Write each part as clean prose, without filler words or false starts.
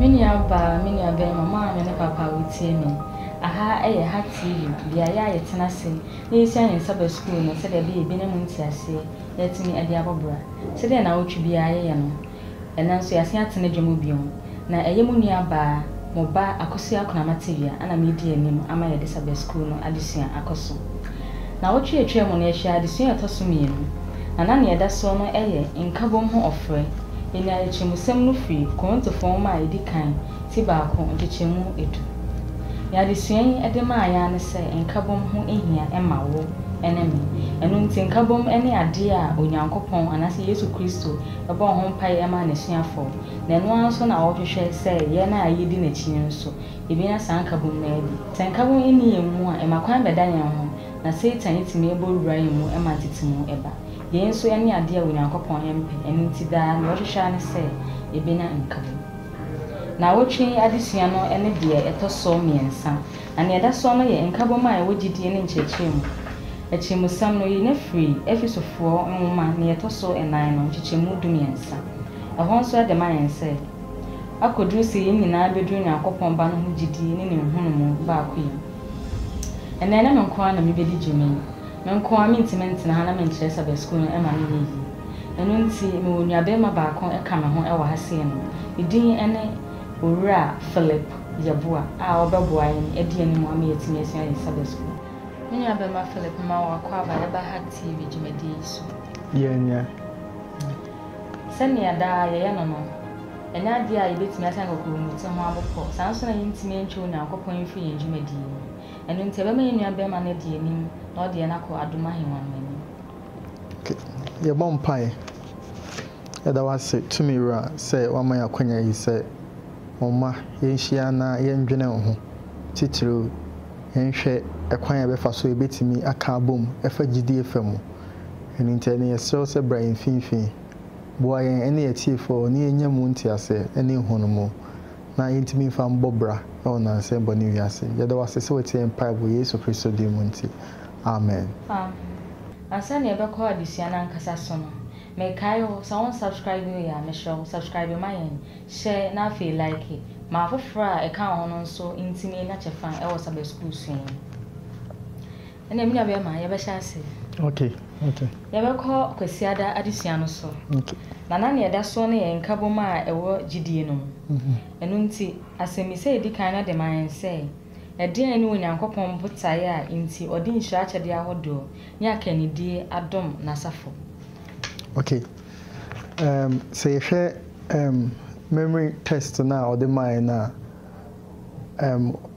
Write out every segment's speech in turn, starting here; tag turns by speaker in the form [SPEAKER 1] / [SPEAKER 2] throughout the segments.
[SPEAKER 1] Mini aba mama me ne papa wotie me. Aha eye ha TV bia ya yetena se. Na yesi an saba school no se de bi na munti ase. Yetini ade abobra. Se de na wotwi bia ye no. Enanso yase atene dwemo biom. Na eye mu nua ba mo ba akosi akona matevia ana me di anim ama ye de saba school no adesua akoso. Na wotwi etwe mo na ehia adesua etoso mienu. Na na eda so no eye nkabom ho ofre. Enya echimusem no free konto form ma edikan ti ba ko ntechemu edu. Ya desuan ede ma aya ne se nkabom ho ehia ema wo enemi. Enu nti nkabom ene ade a Onyankopon anase Yesu Kristo ebo ho mpai ema ne suafo. Na enu anso na wohwehwe se ye na ayedi na chi nso. Ebi na san nkabom na edi. Tenkabom eni yemu a emakwan bedan ho na Satan itime ebo wura yemu ema titimu eba. Yen so ene ade a Onyankopon empe enu nti da na wohwehwe ne se ebi na nkabom. Na wotwe adesua no ene de etoso miensa. Ana eda so no ye nkabom a wogidie ne nchechemu. Echimusam no yi ne free efisofo nwoma ne etoso enan no nchechemu dumiensa. Ehon so de mayense. Akodru se yin nyina bedu Onyankopon ba no ho gidie ne nhunu mu ba akoyi. Ena na menko na mebedi gyemi. Menko amintimenti na hana menkyere saba school no ema ne yi. Enu nti me onua be ma ba kon eka me ho e wa hase no. Edin ene Owura Philip Yeboa a obeboa yin edi ani mu ami etimi esia yin saba school. Menua be ma Philip ma wa kwa ba eba ha TV jumedi so.
[SPEAKER 2] Yenya.
[SPEAKER 1] Sani ada ye no no. Enya dia ye betimi asan kokuru muti ho abopɔ. Sanso na yintimi entwe Onyankopɔn mfi yin jumedi. Enu nti be ma menua be ma na di anim na ode na ko adoma henwan mani.
[SPEAKER 2] Okay. Ye bompai. Eda wase tumira say wama yakwanya yi say Oma yenhia na yendwene ho titiro yenhwe ekwan ya befa so ebetimi aka abom efa gidi efam eni ntene yeso se brain finfin boa yen ene yetiefo ni enyamu ntiase ene honomo na yentimi fa mbobra ona se boni wiase yeda wase se weti empire bo Yesu Kristo di munti amen
[SPEAKER 1] asane ebekọ adisia na nkasa so no Mekayo, someone subscribe me ya me show subscribe my share na feel like it. Ma fofra e ka hono so intimi na chefan e was about school swing. Ene mi na be ma ye be sha ase.
[SPEAKER 2] Okay.
[SPEAKER 1] Ye be ko kwasiada adesua no so.
[SPEAKER 2] Okay.
[SPEAKER 1] Na ne da so ne ye nkabom a e wo gidie no. Enu nti asemi se edi kan na de man se e den ani Onyankopon botaye a nti odi nhira chede ahodo nya kanidi adom na safo.
[SPEAKER 2] Okay. Say memory test now or the mind na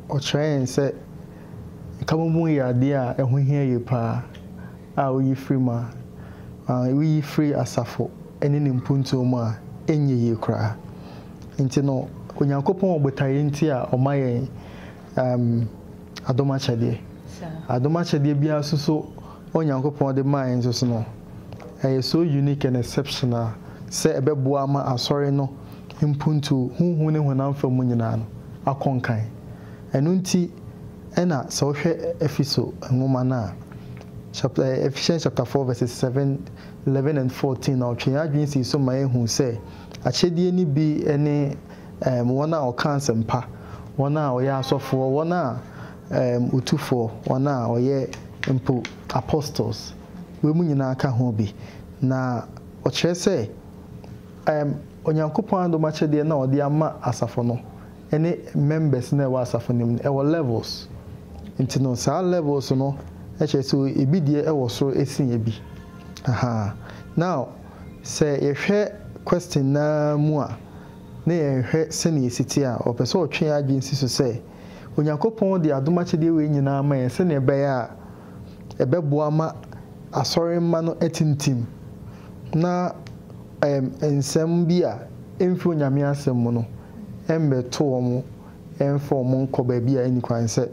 [SPEAKER 2] or try and say come ya dia e ho hia ye pa we free ma we free asafo ene ne mpunto mu a enye ye kra nti no Onyankopon obotaye nti a omaye adoma chade bia so Onyankopon de mind so no so unique and exceptional say ebeboa ma asori no impuntu huhu ne honam fa mu nyina no akonkan enu nti ena so hwe efiso nwoma na chapter Ephesians chapter 4 verses 7 11 and 14 now twen adwen si so ma ehu say achedie ni bi ene wona o kansempa wona o ya asofo wona utufo wona o ye empo apostles we mu nyina aka ho bi na o kire say Onyankopon ando ma chede na odi ama asafo no ene members na wa asafo nim e wo levels nti no sa levels no e kire so ebidie e wo so esin ebi now say ye hwe question na mu a na ye hwe sene esiti a o pese o twen agency so say Onyankopon de adoma chede we nyina ma ye sene ebe ya ebeboa ma asori ma no etintim na ensem bia emfi onyame asem mu no embeto omo emfa omo nko ba bia ani kwan se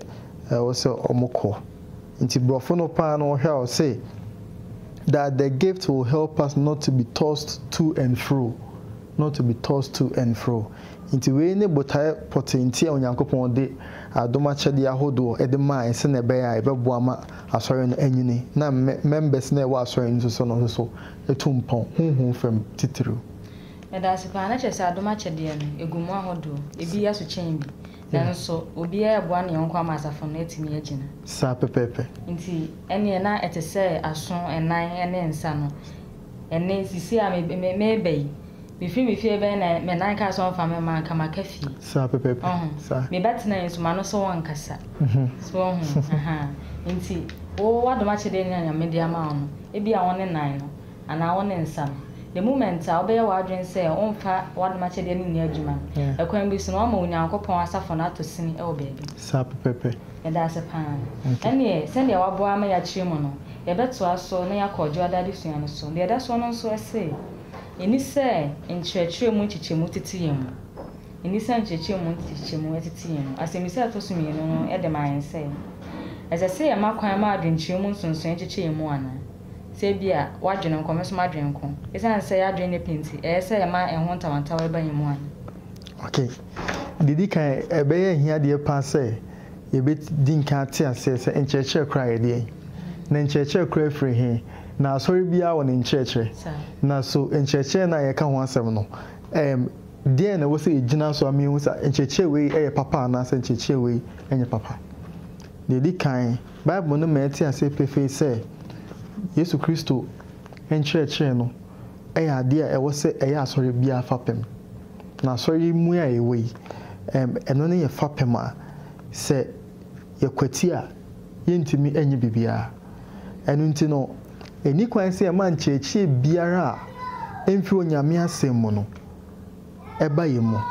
[SPEAKER 2] wo se omoko nti brofo no pa no hwa say that the gift will help us not to be tossed to and fro nti we ne botai potenti Onyankopon de adoma chede ahodo e de ma ense na be ya ebeboa ma asori no anyini na members na wa asori no so etumpon huhu fam titru
[SPEAKER 1] that's a financial side, much at the end, a good one do, a be as a chain. Then so, be a one young commander from letting me a gin.
[SPEAKER 2] Sap pepe.
[SPEAKER 1] Indeed, any and I at a say, as strong and 9 and then son. And Nancy see I may be. Before me fear ben and 9 cars on from a man come a cafe.
[SPEAKER 2] Sap pepe.
[SPEAKER 1] Me better names, man, so one cassa. So, indeed, oh, what the much a day in a media amount. It be a 1 and 9, and I 1 and some. The moment I'll be a word and say, on fat, what much a day in the German. A coin be so normal when I'll go upon us for not to sing, oh baby.
[SPEAKER 2] Sap pepe.
[SPEAKER 1] And that's a pan. And yes, send your boy may a chimono. A bet to us so near called your daddy soon. So the other one also I say. In this say, in church, you multitium. In this church, you multitium. As a missile to me, no, at the mind say. As I say, I'm not quite mad in chimons and Saint Chimuana. Say, Bia, watching and commence my drink. It's an say I drain a pinty. I say, a man and want to tower by him one.
[SPEAKER 2] Okay. Did he can a bear here, dear passe? You bit didn't can't says in church cry a day. Then church cry free here. Now, sorry, be out in church. Now, so in church, and I can't want some. Then I was a general, so I mean, was in church way, a papa, and I sent church way, and your papa. The decline, Bible no matter, I say, preface say, Yesu Christo, and church, no. Dear, I was say, sorry, be a fapem. Now, sorry, muya away, and only a fapema say, your quetia, yin to me any bibia. And until no, any quite say a man church, biara, info nyamia semono, eba yemo.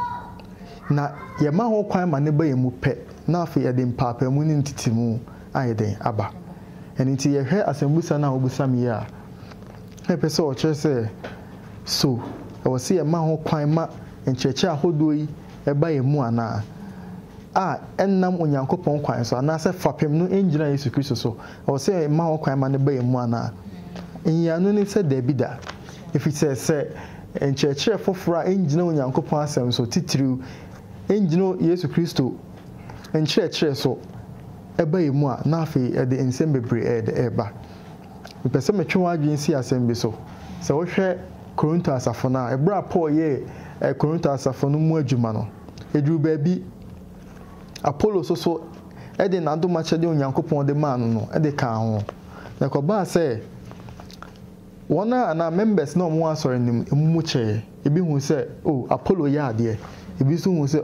[SPEAKER 2] Na yama ho kwan ma ne ba yemu pe na afa ye dem papa mu ni ntitimu ayeden aba eni ti ye hwe asembusa na obusa mi ya e pese o che se so e wo se yama ho kwan ma ncheche ahodo yi eba yemu ana ennam onyankopon kwan so ana se fapem no engina Yesu Kristo so e wo se yama ho kwan ma ne ba yemu ana enyia no ni se debida if it says ncheche fofora engina onyankopon asem so titiriu engino Yesu Kristo encheche so eba yemu a na afi e de ensem bebre e de eba pese metwe adwen si asem bi so se wo hwe Korinto asafo na ebra Paul ye Korinto asafo no mu adwuma no eduru ba bi Apollo so e de nado ma chede onyankopon de ma no e de ka ho na ko ba se wona na members no mo asore nim emu che ebi hu se Apollo ya ade ebi so hu se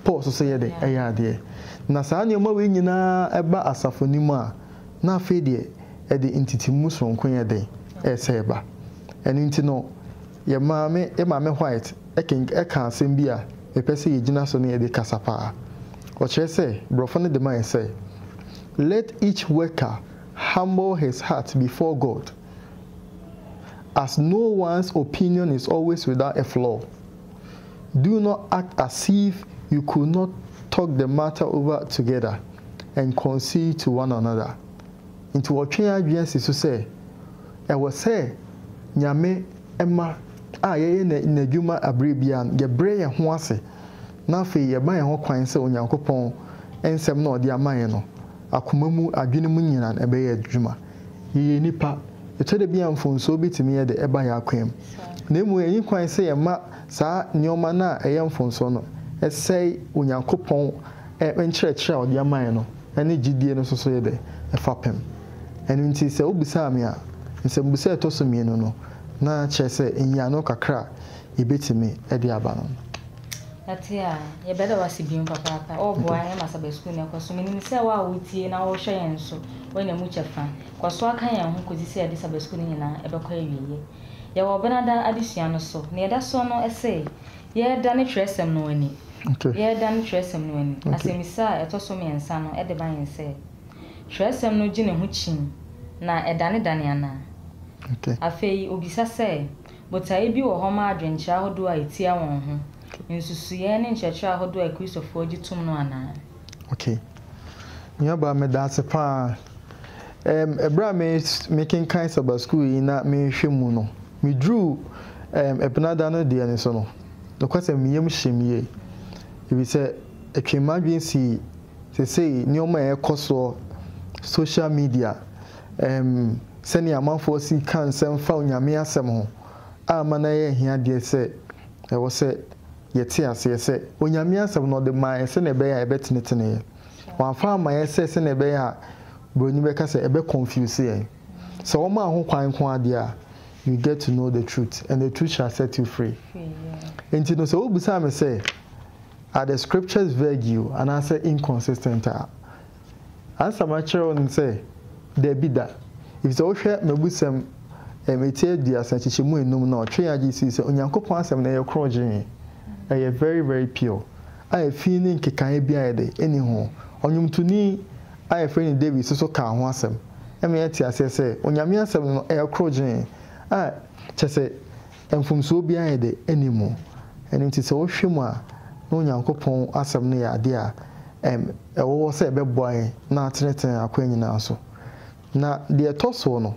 [SPEAKER 2] Paul so say de eya ade na saa nyoma we nyina eba asafo nim a na afi de e de intitimu sonkon ye de e se eba enu nti no ye maame white e ka asem bi a e pese ye gina so ne ye de kasapa o che say brofo ne de man say let each worker humble his heart before God, as no one's opinion is always without a flaw. Do not act as if you could not talk the matter over together and concede to one another. Into what change so say, I was say, Nyame Emma, ye na dwuma abrebian, ye bre ye ho ase. Na fe ye ban ho kwan se onyankopon ensem na ode aman no. Akoma mu adwene mu nyina ebe ye dwuma. Ye nipa etode bia mfonso bitimi ye de eba ya kwam. Na emu yin kwan se ye ma saa nyoma na eye mfonso no esei onyankopon enkyerɛkyerɛ ode aman no ene gidie no so ye de efapem. Enu nti se obisa me a nsem busa etoso mienu no na kyerɛ sɛ enyia no kakra ebetimi ede aba no.
[SPEAKER 1] Atia, ye better was being papa. Oh boy, I must have a school near consuming say what we tea now or shine so when a much fan. Cause so I can who could see a disable school in a quay. Ye were Benada addition so near that son no essay. Ye done it dress them no any. Ye done it dress them no any. As a missa, a tosso me and son at the vine say. Dress them no gin and huchin. Na a danny daniana. A fay obisa say, but I be a homa drink child do I tear one. Nsusuye ne nchechira ahodo a Christopher gitum no ana.
[SPEAKER 2] Okay. Nyaba me that's pa ebra me making kinds of school na me hwemu no. Me drew ebenada no de ne so no. No kwase me yem hyemie. Ebi se etwemadwen si say nyoma e koso social media seni amanfo si kan sem fa onyame asem ho. Ama na ye hia de se ɛwɔ sɛ yɛte aseɛ sɛ onyame asɛm no de ma sɛ na ɛbɛyɛ a ɛbɛtenetene wɔamfa ama yɛ sɛ na ɛbɛyɛ a broni bɛka sɛ ɛbɛ confuse yɛn sɛ wɔma ho kwan ko adeɛ a you get to know the truth and the truth shall set you free enti no sɛ wobisa me sɛ are the scriptures vague and answer inconsistent answer ma kyerɛ wɔn sɛ there be that if sɛ wohwɛ mabusam ɛmetie di asankyekye enum na ɔtwe agye si sɛ onyankopɔn asɛm na ɛyɛ korɔgye ɛyɛ very very pure a ɛfi ne nkekae bi ayɛ de ɛni ho ɔnwomtoni a ɛfrɛ ne David so ka ho asɛm ɛmɛ yɛte aseɛ sɛ onyame asɛm no ɛyɛ korɔgye a kyɛ sɛ mfomsoɔ bi ayɛ de ɛni mu ɛno nti sɛ wohwɛ mu a na onyankopɔn asɛm no yɛ ade a ɛwɔ sɛ ɛbɛboa yɛn na atenetene akwa nyinaa so na deɛ ɛtɔ so no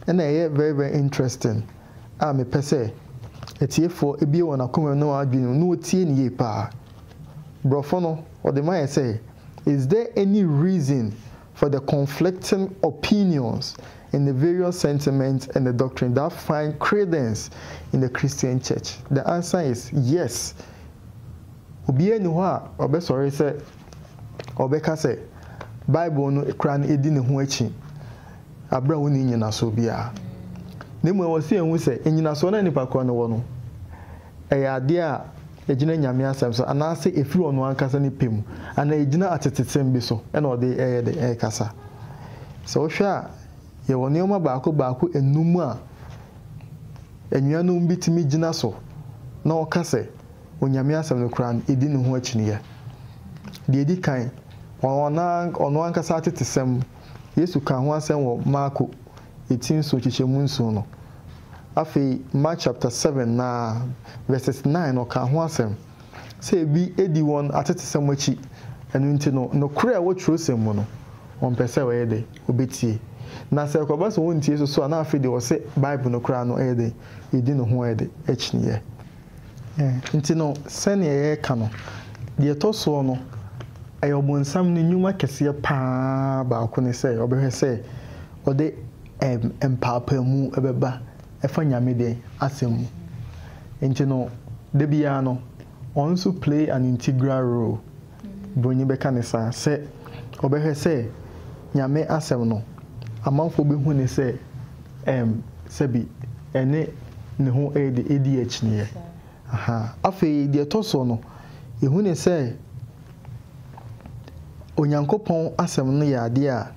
[SPEAKER 2] ɛna ɛyɛ very very interesting a mepɛ sɛ etiefoɔ ebie wɔn akoma no adwene no otie ne yie paa brɔfo no ɔde ma yɛ sɛ is there any reason for the conflicting opinions in the various sentiments and the doctrine that find credence in the Christian church? The answer is yes. Obiara ni hɔ a ɔbɛsɔre sɛ ɔbɛka sɛ Bible no ekura no edi ne ho akyi abra wo ni nyinaso bia ne mu ɛwɔ se ehu sɛ nyinaso na nipa kɔ no wɔ no ɛyɛ ade a egyina nyame asɛm so anaasɛ efiri ɔno ankasa ne pem ana egyina atetetsem bi so ɛna ɔde ɛyɛ de ɛkasa sɛ wohwɛ a yɛwɔ nneɛma baako enum a enuanom bi timi gyina so na ɔka sɛ onyame asɛm no kura no edi ne ho akyi ne yɛ deɛ di kan ɔno ankasa atetesɛm Yesu ka ho asɛm wɔ Marko 18 so kyekyɛmu nso no afei Mark chapter 7 na verses 9 no ka ho asɛm sɛ ebi edi wɔn atetesɛm akyi ɛno nti no nokora a wɔtwerɛ sɛm mu no wɔn pɛ sɛ wɔyɛ de obetie na sɛ kɔba sɛ wɔntie so a na afei de wɔsɛ Bible no kora no ɛyɛ de edi ne ho ɛyɛ de akyi ne yɛ nti no sɛnea yɛka no deɛ ɛtɔ so no ɛyɛ ɔbɔnsam no nnwuma kɛseɛ paa baako ne sɛ ɔbɛhwɛ sɛ ɔde mpaapamu ɛbɛba ɛfa nyame de asɛm mu nti no da biara no ɔn nso play an integral role broni bɛka ne saa sɛ ɔbɛhwɛ sɛ nyame asɛm no amanfo bɛhu ne sɛ sɛbi ɛne ne ho ɛde ɛdi akyiniɛ afei deɛ ɛtɔ so no ɛhu ne sɛ onyankopɔn asɛm no yɛ ade a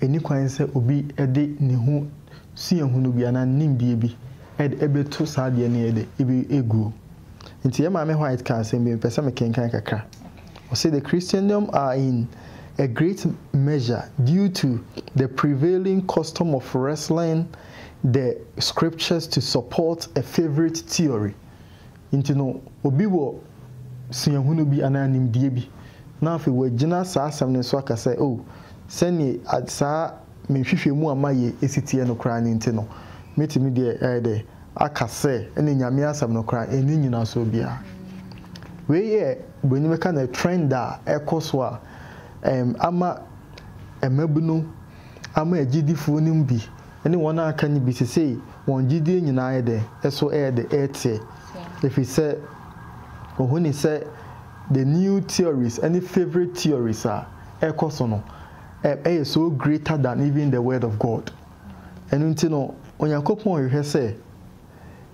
[SPEAKER 2] ɛni kwan sɛ obi ɛde ne ho suahunu bi ana nimdie bi ɛde ɛbɛto saa deɛ ne yɛde ɛbi egu nti yɛ maame White ka asɛm bi mpɛ sɛ mekenkan kakra ɔsɛ the Christendom are in a great measure due to the prevailing custom of wrestling the scriptures to support a favorite theory nti no obi wɔ suahunu bi ana nimdie bi na afei wɔgyina saa asɛm no so aka sɛ sɛne saa menhwehwɛ mu ama yɛ esitie no koraa ne nti no metimi deɛ ɛde aka sɛ ɛne nyame asɛm no koraa ɛne nyina so bia wei yɛ broni meka na trend a ɛkɔ so a ama ɛmabunu ama agyidifoɔ no bi ɛne wɔn a aka ne bi sɛ wɔn gyidie nyinaa yɛ dɛ ɛso ɛyɛ de ɛteɛ ɛfiri sɛ ɔhu ne sɛ the new theories, any favorite theories are ekosono so greater than even the word of God. And until no onyankopon you say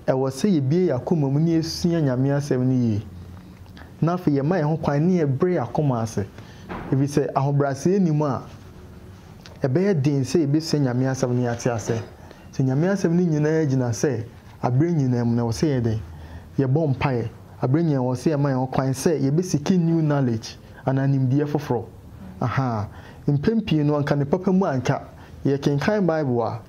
[SPEAKER 2] I was say ye be akoma mu ne esua nyame asɛm ne yi na fe ye ma ye ho kwan ne ebre akoma ase if you say ahobrase enimu a ɛbɛyɛ den sɛ ebɛsua nyame asɛm ne ate ase sɛ nyame asɛm ne nyinaa gyina sɛ abre nyinaa mu na wo sɛ ye den ye bɔ mpae abrenya wɔ sɛ ɛma yɛn kwan sɛ yɛbɛsiki new knowledge ananimdeɛ foforɔ mpempie no anka ne papa mu anka yɛkenkan Bible a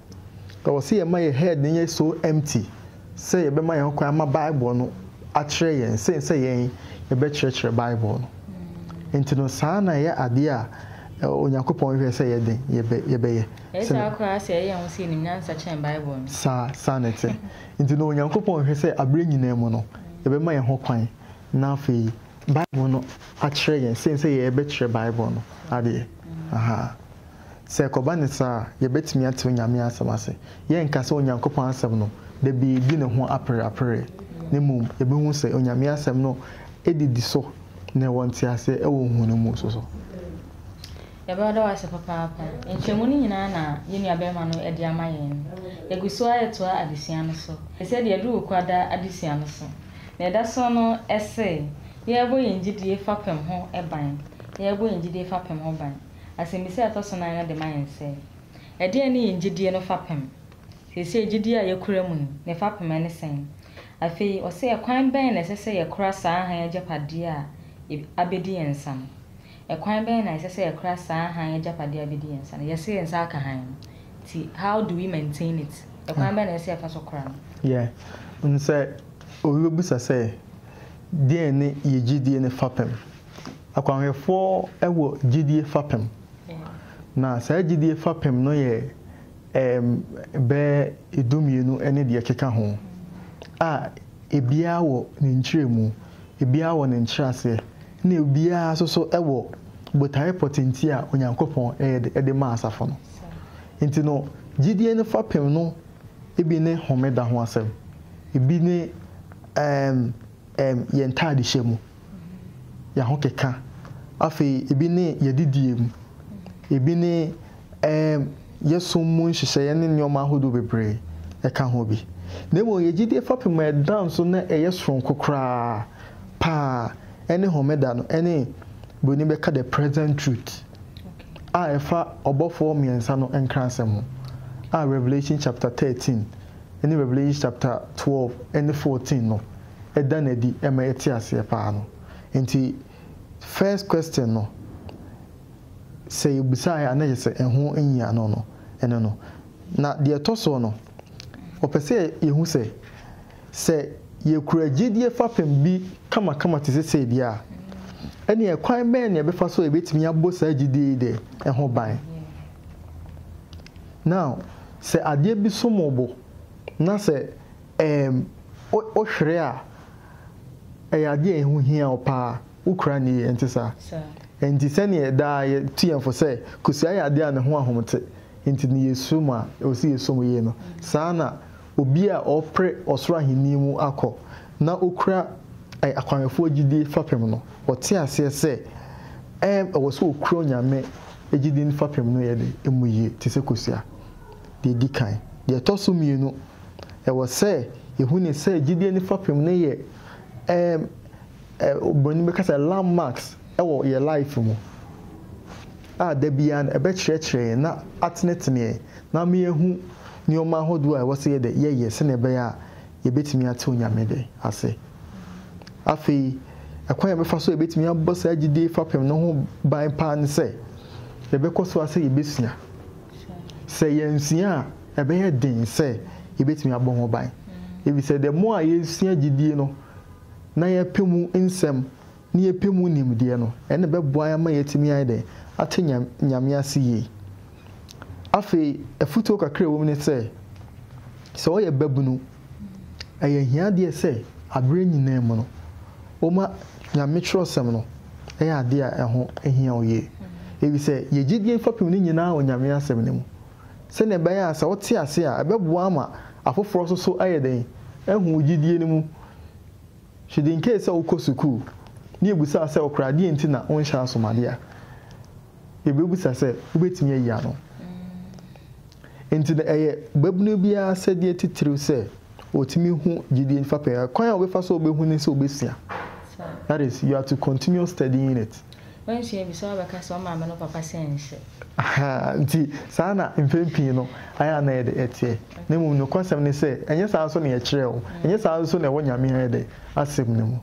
[SPEAKER 2] ɛwɔ sɛ yɛma yɛ head ne yɛ so empty sɛ yɛbɛma yɛn kwan ama Bible no akyerɛ yɛn sɛ yɛn yɛbɛkyerɛkyerɛ Bible no nti no saa na yɛ adeɛ a onyankopɔn hwɛ sɛ yɛden yɛbɛyɛ
[SPEAKER 1] ɛsɛ akora sɛ yɛn ho sɛ nim nyansa kyɛn Bible no
[SPEAKER 2] saa na ɛte nti no onyankopɔn hwɛ sɛ abrɛ nyinaa mu no yɛbɛma yɛn ho kwan na afei Bible no akyerɛ yɛn sɛ yɛbɛkyerɛ Bible no adeɛ sɛ kɔba ne saa yɛbɛtumi atew nyame asɛm ase yɛnka sɛ onyankopɔn asɛm no da bi ne ho apere ne mum ebehu se onyame asem no edidi so na wonte ase e wo hu no mu so
[SPEAKER 1] yaba da wase papa enchemu ni nyina na yenu abema no edi amayen eguso ayeto adisia no so ese de edu kwada adisia no so na eda so no ese yebo yenjidie fapem ho eban yebo yenjidie fapem ho ban asemisi atoso na de mayen se ede ni yenjidie no fapem sese yenjidie ayekura mu ne fapem ne sen afi ose ekwan ben na sese yekura saa han agepade a abedi ensam ekwan ben na sese yekura saa han agepade abedi ensam yese ensa aka han ti how do we maintain it ekwan ben na sese afa so kura
[SPEAKER 2] yeah nse owi obusa se die ne yegidie ne fapem akwanhefo ewo gidie fapem na saa gidie fapem no ye be edumienu ene de keka ho a ebia wo ne nkyeremu ebia wo ne nkyerase na ebia so ewo botare potenti a onyankopon ede ma asafo no enti no gidie ne fapem no ebi ne homeda ho asem ebi ne yentade hyemu ya ho keka afi ebi ne yedidie mu ebi ne yesum mu nhyehyɛ ne nneɔma ahodo bebree ɛka ho bi na mo yegidie fapem ɛdan so na ɛyɛ soronko kraa pa ɛne homeda no ɛne boni bɛka the present truth a ɛfa ɔbɔfoɔ mmiɛnsa no nkransɛm ho a Revelation chapter 13 ɛne Revelation chapter 12 ɛne 14 no ɛda na di ɛma ɛte aseɛ paa no nti first question no say yebisa ya na yese ɛho nyia no ɛno no na de ɛtɔso no opese yehu sɛ yekura gidie fapem bi kama te sɛ bia ɛne ɛkwan bɛn ne ɛbɛfa so ebetimi abo saa gidie de ɛho ban now sɛ adeɛ bi so mobo na sɛ ohwere a ɛyɛ adeɛ ɛho hia opa ukura ni entisa enti sɛne da tuamfo sɛ kusia yɛ adeɛ a ne ho ahomte enti ne yesu ma osi yesu mu ye no saa na obi a ɔpre ɔsoro ahenni mu akɔ na okura akwanfo gidie fapem no ɔte aseɛ sɛ ɛwɔ so okura nyame gidie fapem no yɛ de emu ye te sɛ kusia de di kan de ɛtɔso mienu ɛwɔ sɛ ehu ne sɛ gidie fapem no yɛ oboni bɛka sɛ landmarks ɛwɔ yɛ life mu a da bia ebe kyerɛkyerɛ na atenetene na me ehu nneɔma ahodoɔ a ɛwɔ sɛ yɛde yɛyɛ sɛ na ɛbɛyɛ a yɛbɛtumi ate onyame de ase afei ɛkwan yɛ bɛfa so yɛbɛtumi abɔ saa gidie fapem no ho ban paa ne sɛ yɛbɛkɔ so ase yɛbɛsua sɛ yɛnsua a ɛbɛyɛ den sɛ yɛbɛtumi abɔ ho ban ebi sɛ the more a yɛsua gidie no na yɛpɛ mu nsɛm ni epemu nimdeɛ no ene bɛboa ya ma yɛtimi ayɛ de ate nyame ase yi afei afuto kakra wɔ mu ne sɛ ɔyɛ babunu ɛyɛ hia deɛ sɛ abre nyinaa mu no oma nyame kyerɛsɛm no ɛyɛ ade a ɛho ehia oyɛ ebi sɛ yɛgidie fapem ne nyinaa wɔ nyame asɛm ne mu sɛ ne bɛyɛ a sɛ wote ase a ɛbɛboa ma afoforo so ayɛ den ɛhu gidie ne mu should in case wokɔ sukuu ni ebusa sɛ okrade enti na onhya asomade a ebebusa sɛ ubetimi ayi ano enti na ɛyɛ babunu bia sɛ de titiriw sɛ otimi hu gidie fapem kwan a obefa so obehu ne sɛ obesia that is you have to continue studying it
[SPEAKER 1] when she be so baka so ma me no papa sense
[SPEAKER 2] nti saa na mpempin no aya na yɛ de etie na mu no konsem ne sɛ enye saa so na yɛ kyerɛw enye saa so na ɛwɔ nyame yɛ de asem ne mu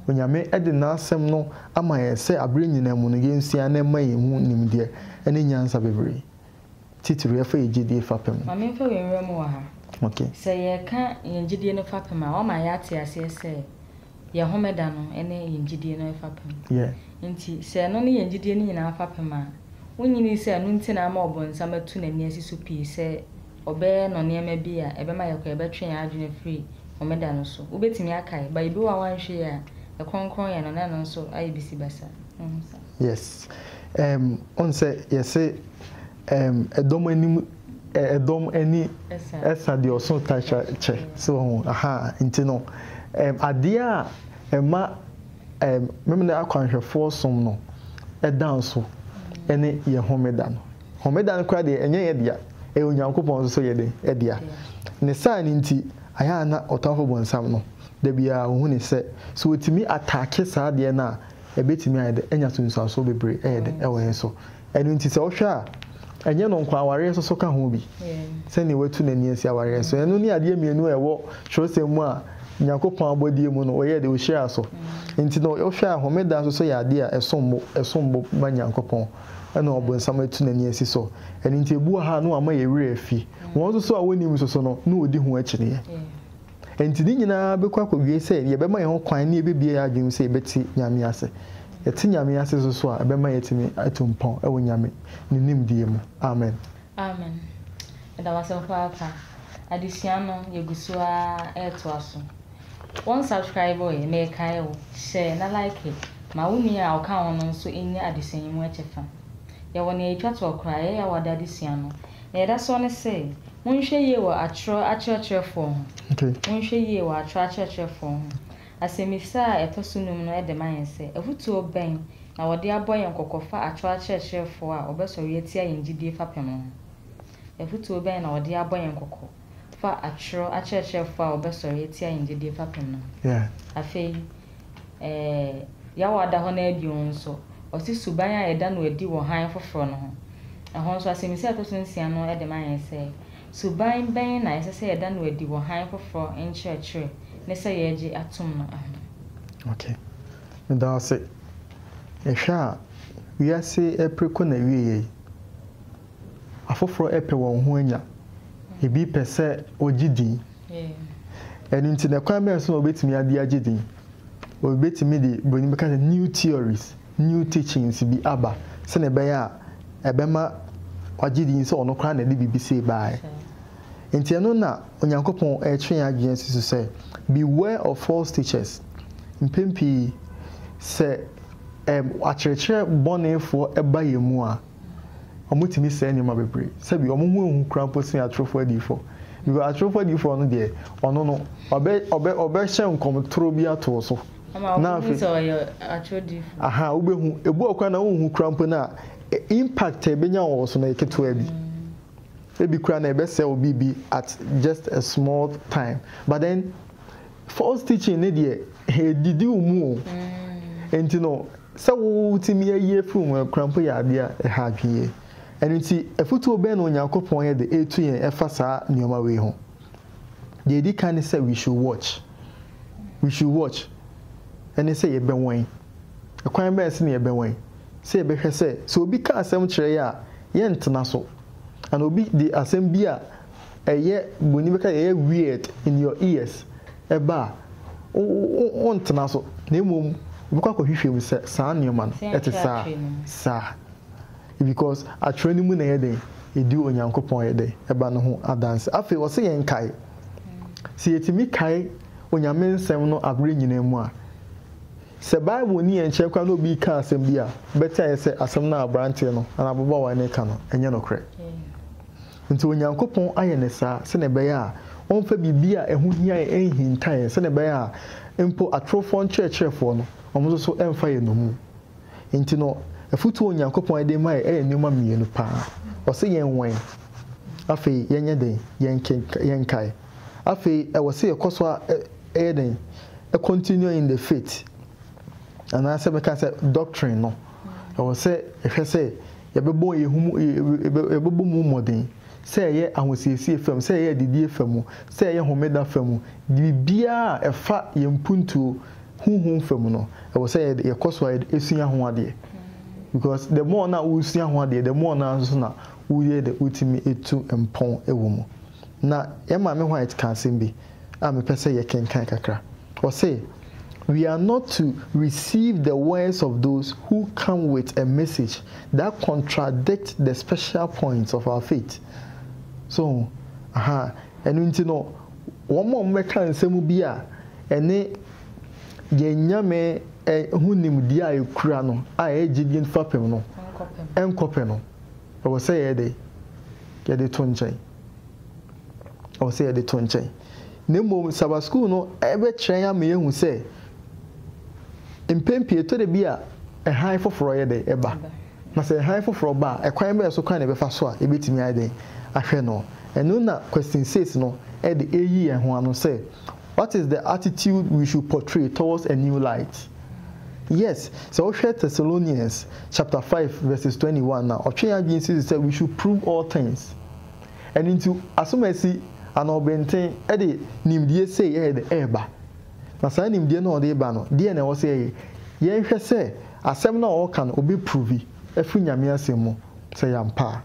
[SPEAKER 2] onyame ede na asem no ama yɛ sɛ abre nyina mu no yɛnsia na ma yɛ hu nimdeɛ ene nyansa bebre titiri yɛ fa yɛgidie fapem
[SPEAKER 1] ma me fa wenwura mu wa ha
[SPEAKER 2] okay
[SPEAKER 1] sɛ yɛ ka yɛgidie no fapem a o ma yɛ ate ase sɛ yɛ homeda no ene yɛgidie no fapem
[SPEAKER 2] yeah
[SPEAKER 1] nti sɛ no ne yɛgidie no nyina fapem a wonyini sɛ no nti na ma obonsam atu na ni asiso pii sɛ obɛ no nneɛma bi a ebe ma yɛ kɔ ebe twen adwene free homeda no so wobetimi akai ba ibi wa wanhwe a ekonkron ya no na no so ayi bisi basa
[SPEAKER 2] yes on say yes edom ani esa de oso tacha che so aha nti no adeɛ a ɛma memne akwanhwɛfoɔ som no ɛda nso ɛne yɛ homeda no homeda no koraa deɛ ɛnyɛ yɛ dea ɛyɛ Onyankopɔn nso so yɛ de ɛdea ne saa ne nti ayɛ na ɔtamfo bɔnsam no da biara wohu ne sɛ so wɔtumi atake saa deɛ no a ɛbɛtumi ayɛ de ɛnya so nsuasoɔ bebree ɛyɛ de ɛwɔ yɛn so ɛno nti sɛ wohwɛ a ɛnyɛ no nkwa awareɛ so ka ho bi sɛnea watu n'ani asi awareɛ so ɛno ne adeɛ mmienu a ɛwɔ twerɛsɛm mu a Nyankopɔn abɔdie mu no ɔyɛ de ɔhyia so nti no wohwɛ a homeda nso so yɛ adeɛ a ɛsombo ma Nyankopɔn ɛna ɔbɔnsam atu n'ani asi so ɛno nti ebu ha no ama yɛwerɛ afi wɔn nso so a wɔnim so no na ɔdi ho akyiriɛ nti ne nyinaa bɛkɔ akɔwie sɛ yɛbɛma yɛn ho kwan ne yɛbɛbie yɛ adwene sɛ yɛbɛti Nyame ase yɛte Nyame ase so a ɛbɛma yɛtumi atu mpɔn ɛwɔ Nyame ne nimdie mu amen
[SPEAKER 1] ɛda wasɛm paapa adesua no yɛgusu a ɛtoa so one subscriber na ɛkae wo share na like ma wo nua a ɔka wo no nso ɛnya adesua yi mu ɛkyɛfa yɛwɔ ne yɛtwa to ɔkora yɛyɛ wada adesua no na yɛda so ne sɛ monhwɛ yie wɔ akyerɛkyerɛfoɔ ho monhwɛ yie wɔ akyerɛkyerɛfoɔ ho asɛmisa a ɛtɔ so num no ɛde ma yɛn sɛ afutuo bɛn na wɔde abɔ yɛn kɔkɔfa akyerɛkyerɛfoɔ a ɔbɛsɔre atia yɛn gyidie fapem ho afutuo bɛn na wɔde abɔ yɛn kɔkɔ fa akyerɛkyerɛfoɔ a ɔbɛsɔre atia yɛn gyidie fapem no afei yɛwɔ ada hɔ na adio nso ɔsi suban a yɛda no adi wɔ han foforɔ no ho ɛho nso asɛmisa a ɛtɔ so nsia no ɛde ma yɛn sɛ suban bɛn na ɛsɛ sɛ yɛda no adi wɔ han foforɔ nkyerɛkyerɛ ne sɛ yɛgye atom no ahom
[SPEAKER 2] okay that's it ehwɛ a wiase ɛpreko na wie afoforo ɛpɛ wɔn ho anya ebi pɛ sɛ ogye din ɛno nti na kwan bɛn so na obetumi ade agye din obetumi de boni bɛka new theories new teachings bi aba sɛ na ɛbɛyɛ a ɛbɛma agye din sɛ ɔno kora na de bibi sɛ bae nti ɛno na Onyankopɔn ɛtwe agye nsi so sɛ beware of false teachers mpempi sɛ akyerɛkyerɛ bɔnefoɔ ɛba yɛ mu a ɔmotumi sɛ nneɛma bebree sɛ bi ɔmo ho ehu kura mpo sen atrofo adifo because atrofo adifo no deɛ ɔno no ɔbɛhyɛ nkɔmtoro bi ato so
[SPEAKER 1] na afei
[SPEAKER 2] aha wobɛhu ebu okwa na wo hu kura mpo na impact ebenya wɔ so na eketo abi ebi kura na ebɛsɛ obi bi at just a small time but then false teaching ne deɛ edidi umu enti no sɛ wo timi ayi efu mu kura mpo ya ade a ɛha adwie ɛno nti afutuo bɛn na Onyankopɔn yɛ de etu yɛn ɛfa saa nneɛma wei ho deɛ di kan sɛ we should watch ɛne sɛ yɛbɛwɔn ɛkwan bɛn sɛ ne yɛbɛwɔn sɛ yɛbɛhwɛ sɛ obi ka asɛm kyerɛ yɛ a yɛntena so and obi di asɛm bi a ɛyɛ boni bɛka ɛyɛ weird in your ears ɛba o ntena so na mmom bɛkɔ akɔhwehwɛ mu sɛ saa nneɛma no ɛte saa because atwerɛ no mu na yɛ den ɛdi Onyankopɔn yɛ den ɛba no ho adanse afei wɔsɛ yɛn kae sɛ yɛtumi kae Onyame nsɛm no aberɛ nyinaa mu a sɛ Bible ni yɛn kyerɛ kwa na obi ka asɛm bi a bɛte ayɛ sɛ asɛm no abrante no ana abobɔ ne ka no ɛnyɛ no korɛ nti Onyankopɔn ayɛ ne saa sɛ na ɛbɛyɛ a ɔmfa biribi a ɛho hia yɛ ɛnhinta yɛn sɛ na ɛbɛyɛ a mpo atrofoɔ nkyerɛkyerɛfoɔ no ɔmo nso so ɛmfa yɛ no mu nti no afutuo Onyankopɔn ɛde ma ɛyɛ nneɛma mmienu paa ɔsɛ yɛn wɛn afei yɛnyɛ den yɛn kae afei ɛwɔ sɛ yɛkɔ so a ɛyɛ den continue in the faith anaasɛ bɛka sɛ doctrine no ɛwɔ sɛ ɛhwɛ sɛ yɛbɛbɔ mu mmɔden sɛ ɛyɛ ahosiesie fam sɛ ɛyɛ adidie fam sɛ ɛyɛ homeda fam biribiara a ɛfa yɛn mpuntuo huhu fam no ɛwɔ sɛ yɛkɔ so a ɛsua ho adeɛ because the more na wosua ho adeɛ the more na nso na woyɛ de wotumi etu mpɔn ɛwɔ mu na yɛma me white ka asɛm bi a mepɛ sɛ yɛkenkan kakra ɔsɛ we are not to receive the words of those who come with a message that contradict the special points of our faith. So, and nti no, one more meka nsɛm bi a ɛne yɛnyame hunim di a ekura no a ɛgye fapem no ɛnkɔpɛ no ɛwɔ sɛ yɛde to nkyɛn ɛwɔ sɛ yɛde to nkyɛn Nemo Sabbath school no ebe kyerɛ ama yɛhu sɛ mpempie to de bi a ɛhan foforɔ yɛ de ɛba na sɛ ɛhan foforɔ ba ɛkwan bɛyɛ so kwan na ɛbɛfa so a ɛbɛtumi ayɛ de ahwɛ no ɛno na question 6 no ɛde ɛyi yɛn ho ano sɛ what is the attitude we should portray towards a new light? Yes, so Thessalonians chapter 5 verses 21 now. Ochen said we should prove all things. And into asumesi an obenten ede nimdie say e de eba. Na sa nimdie no de eba no. Die na wo say ye hwɛ sɛ asɛm na wo kan obi prove efu nyame asɛm mu sɛ yampa.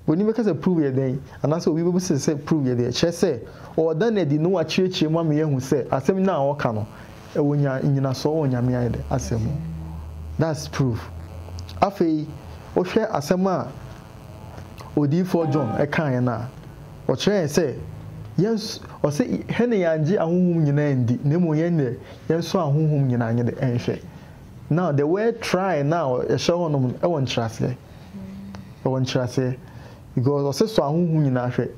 [SPEAKER 2] Woni be ka sɛ prove ye den anase obi be sɛ prove ye de kyɛ sɛ o da na di no wa kyerɛkyerɛ mu am ye hu sɛ asɛm na wo kan no nyina so wo nyame ayɛ de asɛm. That's proof. Afei wo hwɛ asɛm a odifo John ɛkan na o kyerɛ sɛ yes o sɛ hene yanje ahohum nyina ndi na mo yɛn yɛn so ahohum nyina nye de ɛnhwɛ. Now the word try now ɛhyɛ hɔ nom ɛwɔ nkyerɛase because o sɛ so ahohum nyina hwɛ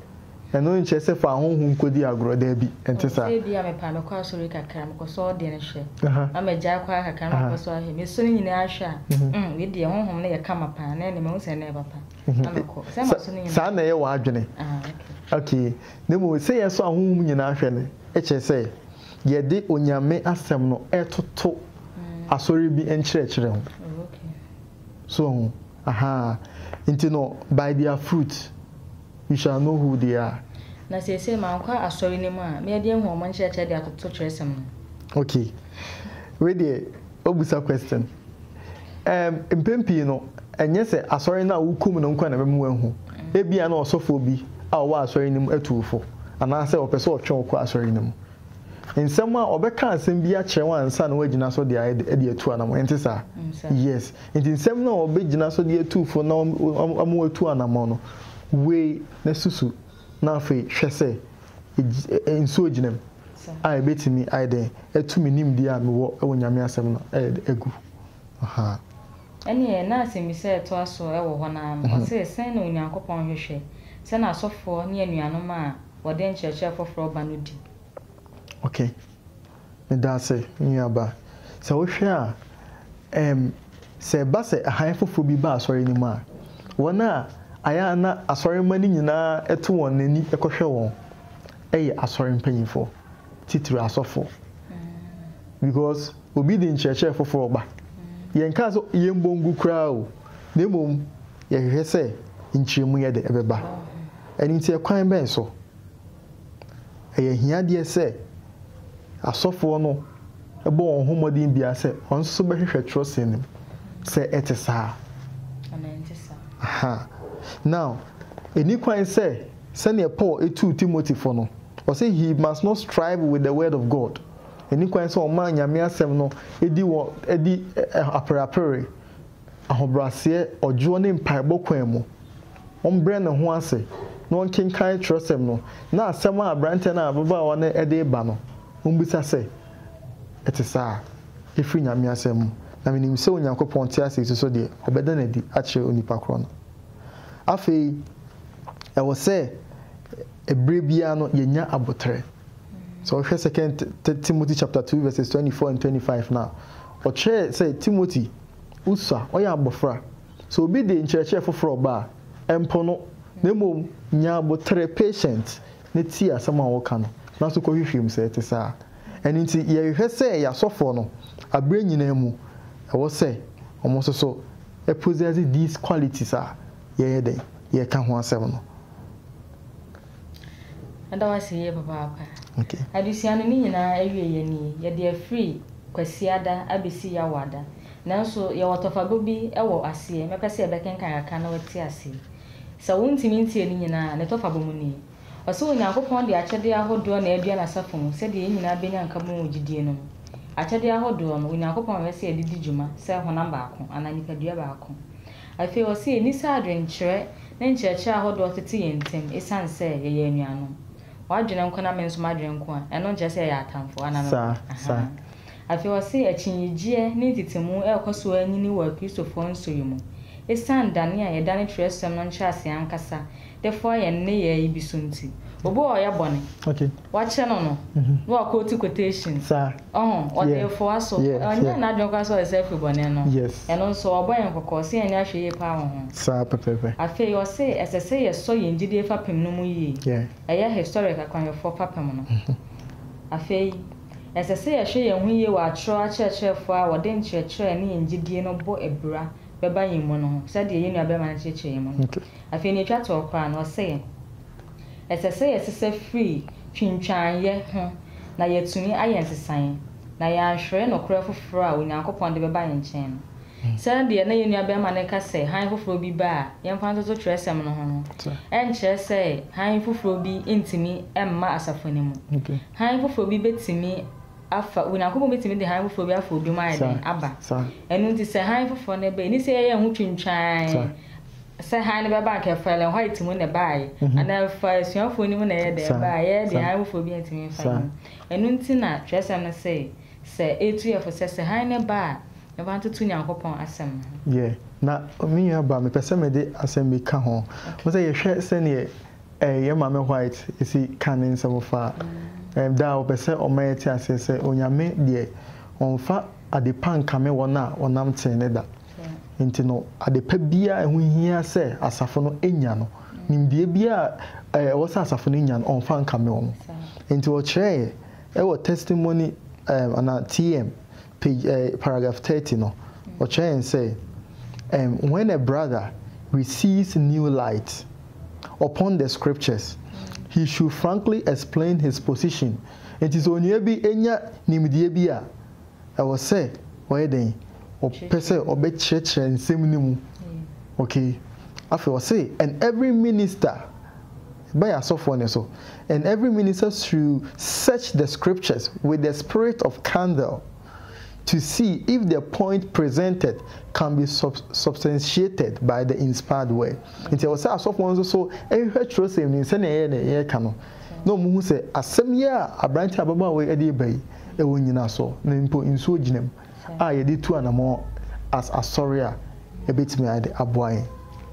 [SPEAKER 2] ɛno nkyɛ sɛ fa ahohum kodi agorɔ da bi ɛnte sa
[SPEAKER 1] sɛ bia me pa me kwa sori kakra me kɔsɔ de ne hwɛ ama gya kwa kakra me kɔsɔ ahwɛ me so nyina ahwɛ a we de honhom na yɛ kama pa na ne me hu sɛ na ɛba pa amekɔ sɛ ma so nyina
[SPEAKER 2] sa na yɛ wɔ adwene okay ne mo sɛ yɛ so ahohum nyina ahwɛ ne ɛkyɛ sɛ yɛ de onyame asɛm no ɛtoto asori bi ɛnkyerɛkyerɛ ho so nti no by their fruit you shall know who they are.
[SPEAKER 1] Na say man kwa asori ne mu a me de hu omo nkyerɛkyerɛ de atoto kyerɛsɛm no.
[SPEAKER 2] Okay. We dey obusa question. Mpempi no enye sɛ asori na wukum no nkwa na memu ahu. Ebia na osofo bi a wo asori ne mu atuufo. Ana sɛ opɛ sɛ ɔtwe okɔ asori ne mu. Nsɛm a ɔbɛka asɛm bi akyerɛ wan ansa na wagina so de atu anamo ente sa. Yes. Nti nsɛm na ɔbɛgina so de atuufo na ɔmo atu anamo no. We na susu na afei hwɛ sɛ nsuo gyinam a ebetimi aide etumi nimdi a mewɔ ɛwɔ nyame asɛm no egu
[SPEAKER 1] ɛne na asɛmi sɛ to aso ɛwɔ hɔ na ɔsɛ sɛn na onyankopɔn hwehwɛ sɛ na asɔfo ne anuanom a wɔde nkyerɛkyerɛ foforɔ ba no di.
[SPEAKER 2] Okay, me da sɛ nyaba sɛ wohwɛ a sɛ ba sɛ ahan foforɔ bi ba asɔre ne mu a wɔna aya na asɔre mani nyinaa ɛto wɔn nani ɛkɔhwɛ wɔn ɛyɛ asɔre mpanyinfo titiri asɔfo because obi di nkyerɛkyerɛ foforɔ ba yɛn ka so yɛn bongu kura o na mmom yɛhwehwɛ sɛ nkyerɛmu yɛ de ɛbɛba ɛni nti ɛkwan bɛn so ɛyɛ hiadeɛ sɛ asɔfoɔ no ɛbɔ wɔn ho mmɔden bia sɛ wɔn nso bɛhwehwɛ trɔsin nim sɛ ɛte saa now any kwan say senior Paul etu Timothy for no or say he must not strive with the word of God. Any kwan say o man nyame asɛm no edi aperapere ahobrase ojo ne mpaebɔ kwan mu ombre ne ho ase na on kenkan trosem no na asɛm a brante na ababa wa na ede ba no ombisa sɛ etisa efri nyame asɛm mu na menim sɛ onyankopɔn te ase so de obeda na di akyerɛ onipa kro no afei ɛwɔ sɛ ebre bia no yenya abotre so we hwɛ 2 Timothy chapter 2 verses 24 and 25 now ɔkyerɛ sɛ Timothy usa ɔyɛ abofra so obi de nkyerɛkyerɛ foforɔ ba empo no na mmom nya abotre patient ne ti asɛm a wɔka no na so kɔhwehwem sɛ ɛte saa ɛno nti yɛhwɛ sɛ yɛasɔfo no abre nyina mu ɛwɔ sɛ ɔmo so possess these qualities are yeah de ye ka ho asɛm no
[SPEAKER 1] anda wase ye papa
[SPEAKER 2] okay
[SPEAKER 1] adusia no ni nyina awie ye ni ye de free kwasiada abesi ya wada nanso ye wotofago bi ɛwɔ ase me pese be kenkan aka na wati ase sɛ wontimi ntie ni nyina ne tofabo mu ni ɔsɛ onyankopɔn de akyɛde ahodoɔ na adua na safo mu sɛ de nyina benya nka mu ogidie no akyɛde ahodoɔ no onyankopɔn wɛ sɛ edidi dwuma sɛ honam baako ananipa dua baako afei ɔsɛ ni sɛ adwenkyerɛ ne nkyerɛkyerɛ ahodoɔ tete yɛn ntem esan sɛ yɛyɛ anuanom wadwene nko na me nso madwene nko a ɛno nkyerɛ sɛ yɛ atamfo anam afei ɔsɛ akyinyigie ne titemu ɛkɔso anyini wɔ Kristofo nso yi mu esan dane a yɛdane trɛsɛm no nkyerɛ ase ankasa defo yɛn ne yɛ yi bi so nti obo o ya bone
[SPEAKER 2] okay
[SPEAKER 1] wache no no quote quotation
[SPEAKER 2] sir
[SPEAKER 1] or therefore so anya na adwon so self bone no
[SPEAKER 2] yes
[SPEAKER 1] eno so oboyen kokko se anya hwe ye pa ho
[SPEAKER 2] sir pepepe
[SPEAKER 1] afi o se esese ye so ye njide fa pem no mu yi eye historic akwan for papem no afi esese ye hwe ye hu ye wa atro a chechefo a wode nchechre ne njide no bo ebra beba yin mu no se de ye nua be man chechre mu afi ni twa to kwa no se esese ye sese free twintwan ye ho na yetumi ayensesan na ya hwere no kora foforo a onyankopon de beba yin chen se de na ye nua be man ka se han foforo bi ba ye mfa nto tresem no ho no en kire se han foforo bi intimi emma asafoni mu han foforo bi betimi afa onyankopon betimi de han foforo bi afa oduma eden aba enu nti se han foforo ne be ni se ye hu twintwan se han be ba ke fele white mu ne bai ana fa suafo ni mu na ye de ba ye de han foforo bi intimi fa enu nti na tresem no se etu ye fo se han ne ba e ba ntutu nyankopon asem
[SPEAKER 2] na me ya ba me pese me de asem be ka ho mo say ye hwe se ne ye mama white isi kanin sem fa da o pese o ma ti ase se onyame de onfa ade panka me wona onam ten ne da nti no ade pa bia ehu hia se asafo no enya no nimbie bia wo sa asafo no enya no onfa nka me wo nti wo kire e wo testimony ana TM page paragraph 30 no or try and say when a brother receives new light upon the scriptures he should frankly explain his position. It is only bi enya nimdie bi a I was say why then or pese or be church and seminim okay afi was say and every minister by a software so and every minister should search the scriptures with the spirit of candle to see if the point presented can be substantiated by the inspired word. It was a software so every trust him in sending a cano. No mu say asem ya abranti ababa we edi bai e wonyina so na mpo inso ginem a ye di tu anamo as asoria e betimi ade aboan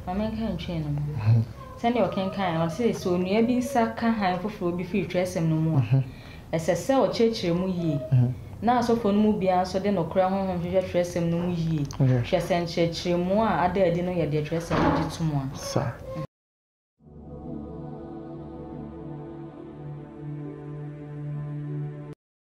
[SPEAKER 1] amen kan twen no send your ken kan o say so nua bi saka han foforo bi fi twesem no mu a esese o chechire mu yi na so fo no mu bia so de no kra honhom hwehwe twesem no mu yi hwese nchechire mu a ada adi no ye de twesem di tumu a